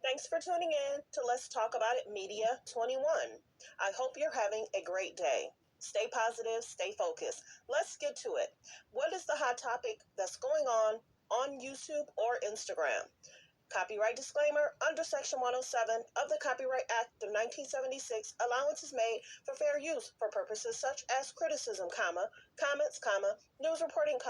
Thanks for tuning in to Let's Talk About It Media 21. I hope you're having a great day. Stay positive, stay focused. Let's get to it. What is the hot topic that's going on YouTube or Instagram? Copyright disclaimer. Under Section 107 of the Copyright Act of 1976, allowance is made for fair use for purposes such as criticism, comments, news reporting,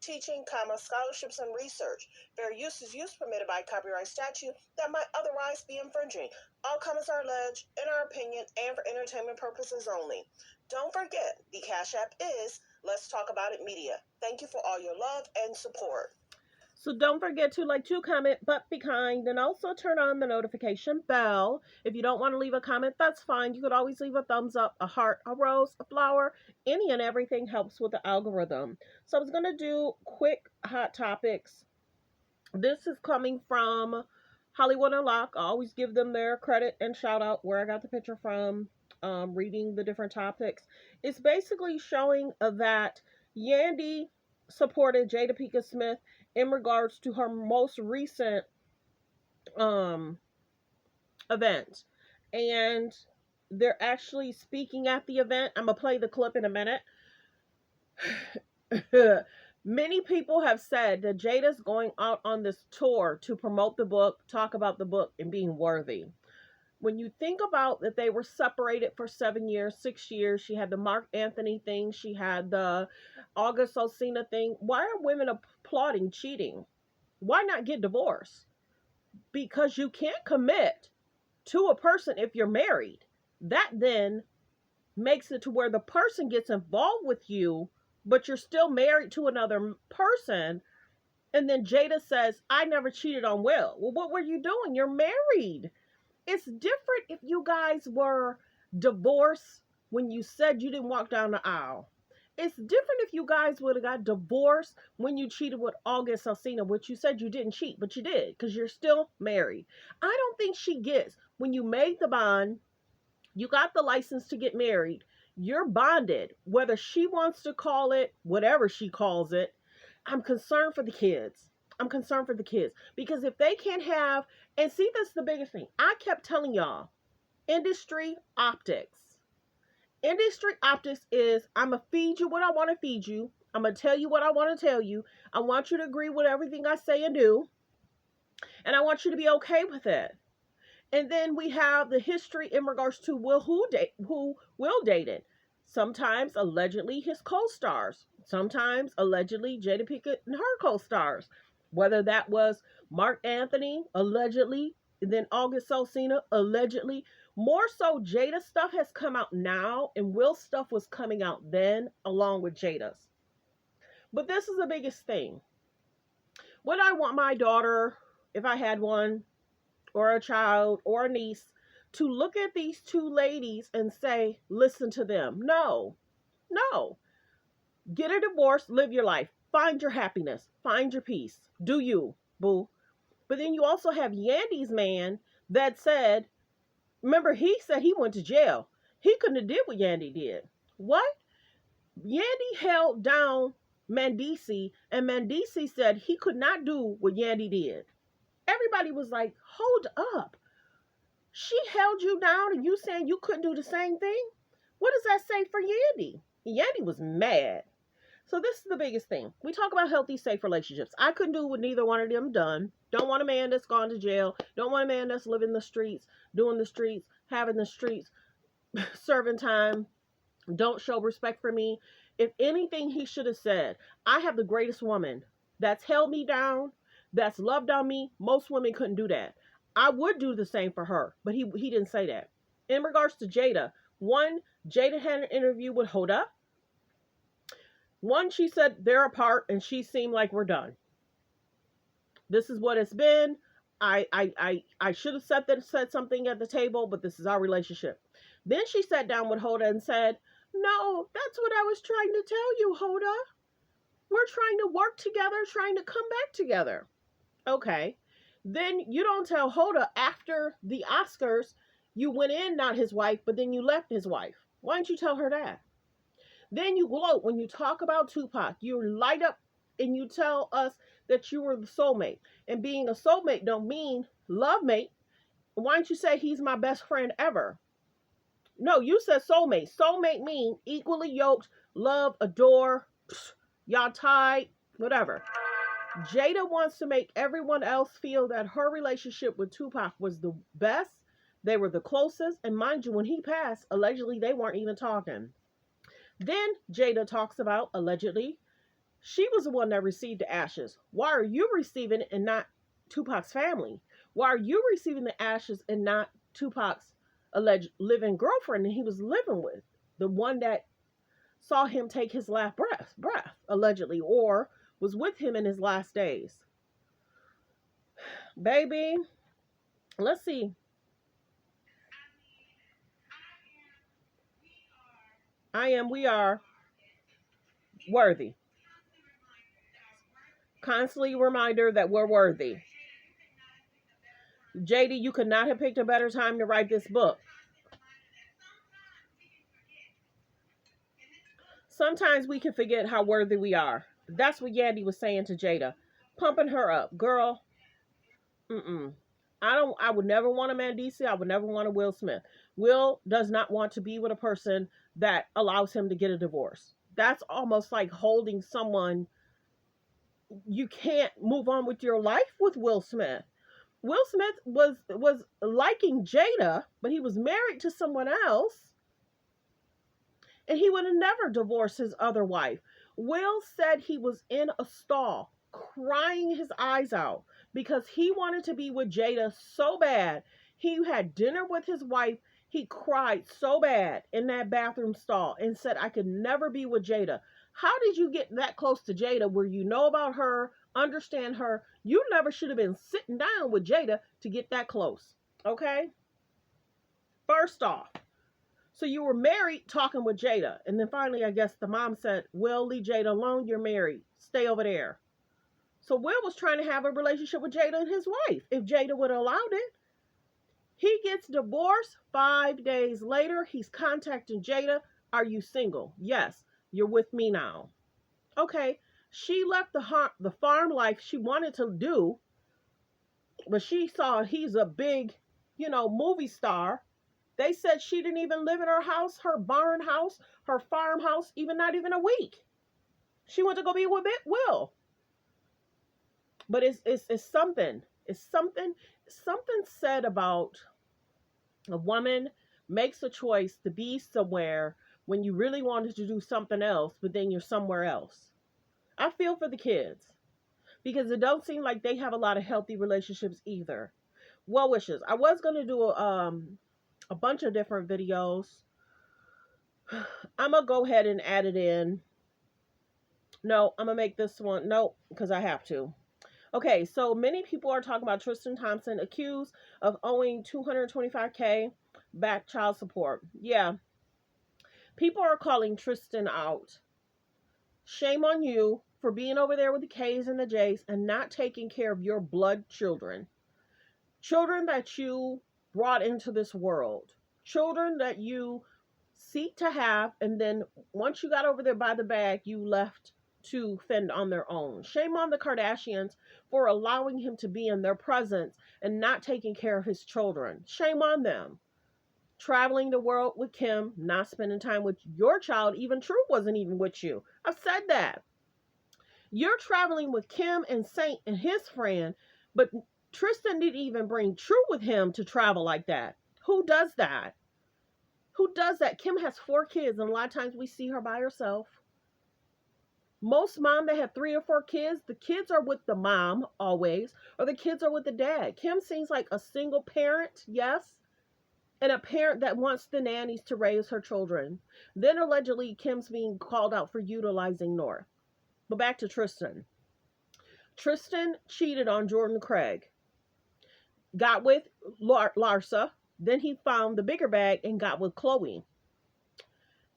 teaching, scholarships, and research. Fair use is use permitted by copyright statute that might otherwise be infringing. All comments are alleged, in our opinion, and for entertainment purposes only. Don't forget, the Cash App is Let's Talk About It Media. Thank you for all your love and support. So don't forget to like, to comment, but be kind, and also turn on the notification bell. If you don't want to leave a comment, that's fine. You could always leave a thumbs up, a heart, a rose, a flower. Any and everything helps with the algorithm. So I was going to do quick hot topics. This is coming from Hollywood Unlocked. I always give them their credit and shout out where I got the picture from, reading the different topics. It's basically showing that Yandy supported Jada Pinkett Smith in regards to her most recent event. And they're actually speaking at the event. I'm going to play the clip in a minute. Many people have said that Jada's going out on this tour to promote the book, talk about the book, and being worthy. When you think about that, they were separated for 7 years, 6 years. She had the Mark Anthony thing. She had the August Alsina thing. Why are women applauding cheating? Why not get divorced? Because you can't commit to a person if you're married. That then makes it to where the person gets involved with you, but you're still married to another person. And then Jada says, I never cheated on Will. Well, what were you doing? You're married. It's different if you guys were divorced when you said you didn't walk down the aisle. It's different if you guys would have got divorced when you cheated with August Alsina, which you said you didn't cheat, but you did because you're still married. I don't think she gets when you made the bond, you got the license to get married, you're bonded, whether she wants to call it whatever she calls it. I'm concerned for the kids. I'm concerned for the kids because if they can't have, and see, that's the biggest thing. I kept telling y'all, industry optics. Industry optics is I'm going to feed you what I want to feed you. I'm going to tell you what I want to tell you. I want you to agree with everything I say and do. And I want you to be okay with it. And then we have the history in regards to who Will dated. Sometimes allegedly his co-stars. Sometimes allegedly Jada Pinkett and her co-stars. Whether that was Mark Anthony, allegedly, and then August Alsina, allegedly. More so, Jada stuff has come out now, and Will stuff was coming out then, along with Jada's. But this is the biggest thing. Would I want my daughter, if I had one, or a child, or a niece, to look at these two ladies and say, listen to them? No. No. Get a divorce, live your life. Find your happiness. Find your peace. Do you, boo. But then you also have Yandy's man that said, remember, he said he went to jail. He couldn't have did what Yandy did. What? Yandy held down Mandisi, and Mandisi said he could not do what Yandy did. Everybody was like, hold up. She held you down and you saying you couldn't do the same thing? What does that say for Yandy? Yandy was mad. So this is the biggest thing. We talk about healthy, safe relationships. I couldn't do what neither one of them done. Don't want a man that's gone to jail. Don't want a man that's living the streets, doing the streets, having the streets, serving time. Don't show respect for me. If anything, he should have said, I have the greatest woman that's held me down, that's loved on me. Most women couldn't do that. I would do the same for her, but he didn't say that. In regards to Jada, one, Jada had an interview with Hoda. One, she said they're apart and she seemed like we're done. This is what it's been. I should have said something at the table, but this is our relationship. Then she sat down with Hoda and said, no, that's what I was trying to tell you, Hoda. We're trying to work together, trying to come back together. Okay. Then you don't tell Hoda after the Oscars you went in, not his wife, but then you left his wife. Why didn't you tell her that? Then you gloat when you talk about Tupac. You light up and you tell us that you were the soulmate. And being a soulmate don't mean love mate. Why didn't you say he's my best friend ever? No, you said soulmate. Soulmate mean equally yoked, love, adore, y'all tied, whatever. Jada wants to make everyone else feel that her relationship with Tupac was the best. They were the closest. And mind you, when he passed, allegedly they weren't even talking. Then Jada talks about, allegedly, she was the one that received the ashes. Why are you receiving it and not Tupac's family? Why are you receiving the ashes and not Tupac's alleged living girlfriend that he was living with? The one that saw him take his last breath, allegedly, or was with him in his last days. Baby, let's see. We are worthy. Constantly reminder that we're worthy. JD, you could not have picked a better time to write this book. Sometimes we can forget how worthy we are. That's what Yandy was saying to Jada, pumping her up. Girl, mm-mm. I would never want a Mandisi. I would never want a Will Smith. Will does not want to be with a person that allows him to get a divorce. That's almost like holding someone. You can't move on with your life with Will Smith. Will Smith was liking Jada, but he was married to someone else, and he would have never divorced his other wife. Will said he was in a stall crying his eyes out because he wanted to be with Jada so bad. He had dinner with his wife. He cried so bad in that bathroom stall and said, I could never be with Jada. How did you get that close to Jada where you know about her, understand her? You never should have been sitting down with Jada to get that close. Okay? First off, so you were married talking with Jada. And then finally, I guess the mom said, Will, leave Jada alone. You're married. Stay over there. So Will was trying to have a relationship with Jada and his wife, if Jada would have allowed it. He gets divorced 5 days later. He's contacting Jada. Are you single? Yes. You're with me now. Okay. She left the farm life she wanted to do, but she saw he's a big, movie star. They said she didn't even live in her house, her barn house, her farmhouse, not even a week. She went to go be with Will. But it's something. It's something said about a woman makes a choice to be somewhere when you really wanted to do something else, but then you're somewhere else. I feel for the kids because it don't seem like they have a lot of healthy relationships either. Well wishes. I was going to do a bunch of different videos. I'm going to go ahead and add it in. No, I'm going to make this one. No, because I have to. Okay, so many people are talking about Tristan Thompson accused of owing $225K back child support. Yeah. People are calling Tristan out. Shame on you for being over there with the K's and the J's and not taking care of your blood children. Children that you brought into this world. Children that you seek to have, and then once you got over there by the bag, you left to fend on their own. Shame on the Kardashians for allowing him to be in their presence and not taking care of his children. Shame on them. Traveling the world with Kim, not spending time with your child. Even True wasn't even with you. I've said that. You're traveling with Kim and Saint and his friend, but Tristan didn't even bring True with him to travel like that. Who does that? Who does that? Kim has 4 kids, and a lot of times we see her by herself. Most moms that have 3 or 4 kids, the kids are with the mom always, or the kids are with the dad. Kim seems like a single parent, yes, and a parent that wants the nannies to raise her children. Then allegedly, Kim's being called out for utilizing North. But back to Tristan. Tristan cheated on Jordan Craig. Got with Larsa. Then he found the bigger bag and got with Chloe.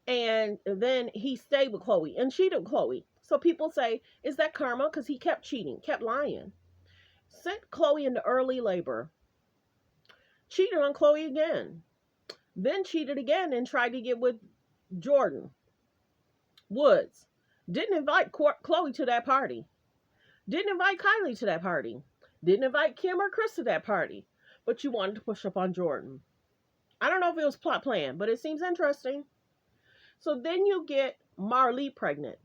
And then he stayed with Chloe and cheated with Chloe. So people say, is that karma? Because he kept cheating, kept lying. Sent Chloe into early labor. Cheated on Chloe again. Then cheated again and tried to get with Jordan Woods. Didn't invite Chloe to that party. Didn't invite Kylie to that party. Didn't invite Kim or Chris to that party. but you wanted to push up on Jordan. I don't know if it was plot plan, but it seems interesting. So then you get Marley pregnant.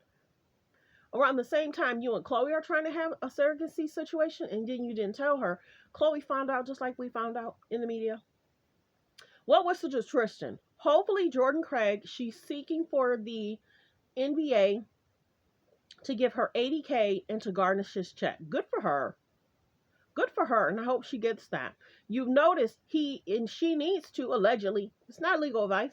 Around the same time you and Chloe are trying to have a surrogacy situation, and then you didn't tell her. Chloe found out just like we found out in the media. What was to just Tristan? Hopefully Jordan Craig, she's seeking for the NBA to give her 80K and to garnish his check. Good for her. Good for her, and I hope she gets that. You've noticed he and she needs to allegedly, it's not legal advice,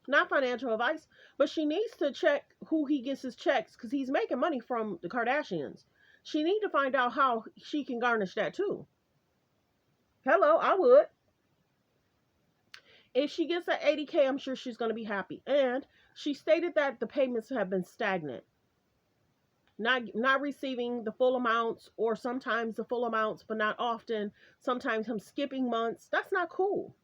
not financial advice, but she needs to check who he gets his checks because he's making money from the Kardashians. She need to find out how she can garnish that too. Hello, I would. If she gets that 80K, I'm sure she's going to be happy. And she stated that the payments have been stagnant. Not receiving the full amounts, or sometimes the full amounts but not often, sometimes him skipping months. That's not cool.